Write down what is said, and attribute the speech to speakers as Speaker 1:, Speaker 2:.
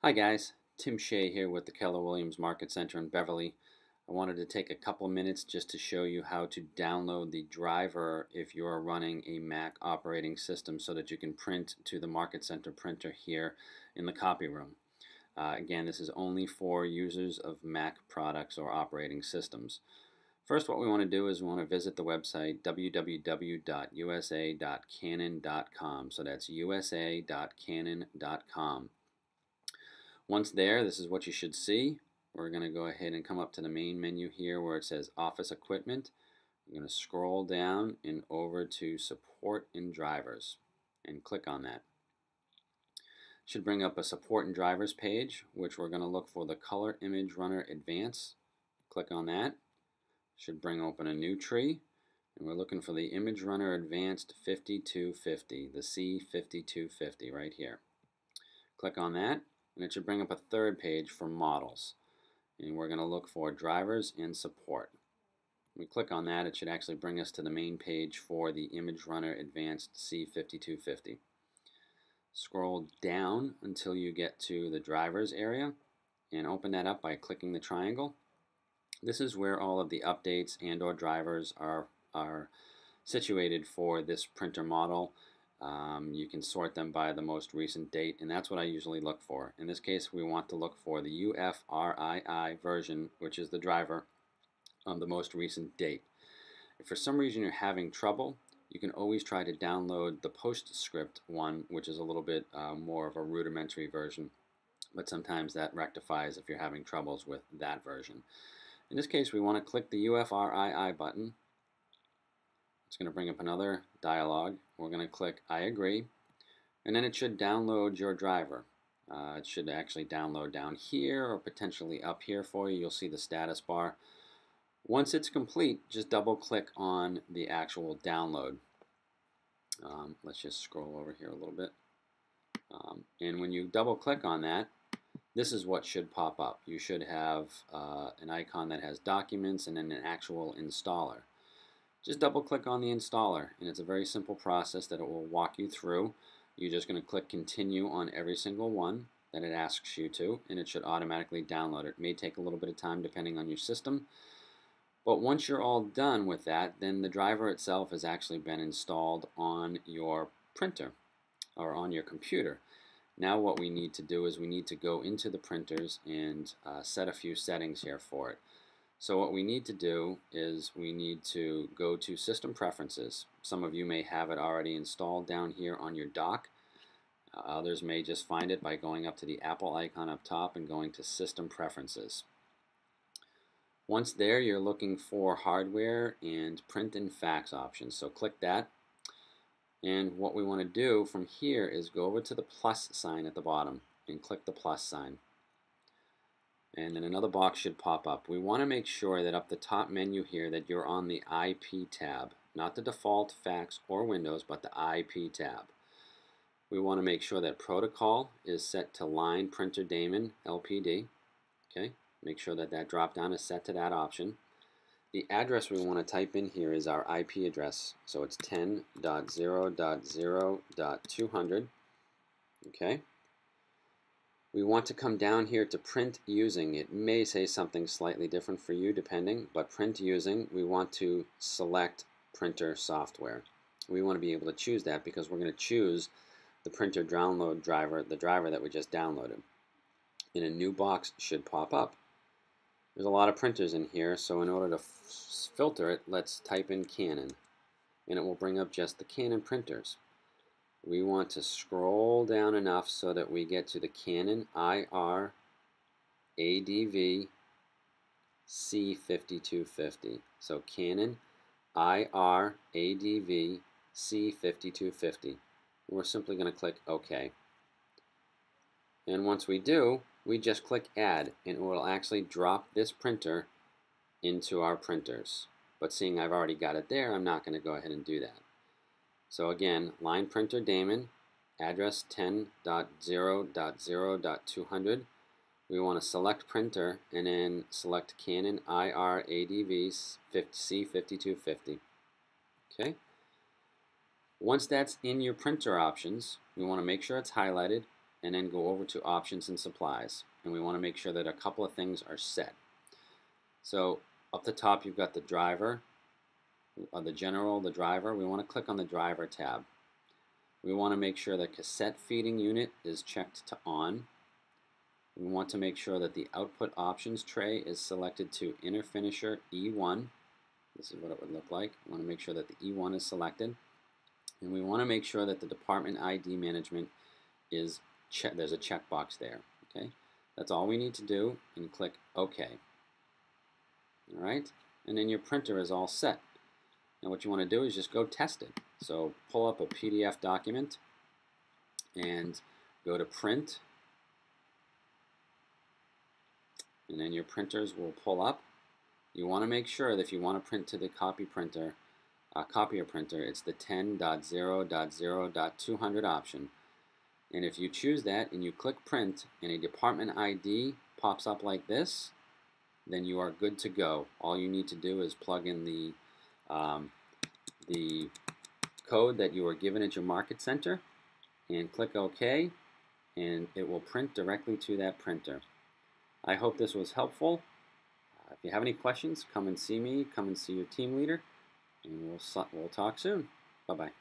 Speaker 1: Hi guys, Tim Shea here with the Keller Williams Market Center in Beverly. I wanted to take a couple minutes just to show you how to download the driver if you are running a Mac operating system so that you can print to the Market Center printer here in the copy room. Again, this is only for users of Mac products or operating systems. First, what we want to do is we want to visit the website www.usa.canon.com. So that's usa.canon.com. Once there, this is what you should see. We're going to go ahead and come up to the main menu here where it says Office Equipment. I'm going to scroll down and over to Support and Drivers and click on that. It should bring up a Support and Drivers page, which we're going to look for the Color Image Runner Advance. Click on that. Should bring open a new tree, and we're looking for the Image Runner Advanced 5250, the C5250 right here. Click on that, and it should bring up a third page for models. And we're going to look for drivers and support. When we click on that, it should actually bring us to the main page for the Image Runner Advanced C5250. Scroll down until you get to the drivers area and open that up by clicking the triangle. This is where all of the updates and or drivers are situated for this printer model. You can sort them by the most recent date, and that's what I usually look for. In this case, we want to look for the UFRII version, which is the driver of the most recent date. If for some reason you're having trouble, you can always try to download the PostScript one, which is a little bit more of a rudimentary version, but sometimes that rectifies if you're having troubles with that version. In this case, we want to click the UFRII button. It's going to bring up another dialog. We're going to click I agree, and then it should download your driver. It should actually download down here or potentially up here for you. You'll see the status bar. Once it's complete, just double click on the actual download. Let's just scroll over here a little bit. And when you double click on that, this is what should pop up. You should have an icon that has documents and then an actual installer. Just double click on the installer, and it's a very simple process that it will walk you through. You're just going to click continue on every single one that it asks you to, and it should automatically download it. It may take a little bit of time depending on your system, but once you're all done with that, then the driver itself has actually been installed on your printer or on your computer. Now what we need to do is we need to go into the printers and set a few settings here for it. So what we need to do is we need to go to System Preferences. Some of you may have it already installed down here on your dock. Others may just find it by going up to the Apple icon up top and going to System Preferences. Once there, you're looking for hardware and print and fax options. So click that. And what we want to do from here is go over to the plus sign at the bottom and click the plus sign. And then another box should pop up. We want to make sure that up the top menu here that you're on the IP tab, not the default fax or Windows, but the IP tab. We want to make sure that protocol is set to line printer daemon LPD. Okay, make sure that that drop down is set to that option. The address we want to type in here is our IP address, so it's 10.0.0.200. Okay. We want to come down here to print using. It may say something slightly different for you depending, but print using, we want to select printer software. We want to be able to choose that because we're going to choose the printer download driver, the driver that we just downloaded. And a new box should pop up. There's a lot of printers in here, so in order to filter it, let's type in Canon, and it will bring up just the Canon printers. We want to scroll down enough so that we get to the Canon IR ADV C5250. So Canon IR ADV C5250. We're simply going to click OK. And once we do, we just click Add, and it will actually drop this printer into our printers. But seeing I've already got it there, I'm not going to go ahead and do that. So again, line printer daemon, address 10.0.0.200. We want to select printer and then select Canon IR ADV C5250. Okay. Once that's in your printer options, we want to make sure it's highlighted. and then go over to options and supplies. And we want to make sure that a couple of things are set. So up the top you've got the driver, the general, the driver. We want to click on the driver tab. We want to make sure the cassette feeding unit is checked to on. We want to make sure that the output options tray is selected to inner finisher E1. This is what it would look like. We want to make sure that the E1 is selected. And we want to make sure that the department ID management is there's a checkbox there. Okay, that's all we need to do, and click OK. All right, and then your printer is all set. Now what you want to do is just go test it. So pull up a PDF document and go to print, and then your printers will pull up. You want to make sure that if you want to print to the copier printer, it's the 10.0.0.200 option. And if you choose that and you click print and a department ID pops up like this, then you are good to go. All you need to do is plug in the code that you were given at your market center and click OK, and it will print directly to that printer. I hope this was helpful. If you have any questions, come and see me, come and see your team leader, and we'll talk soon. Bye-bye.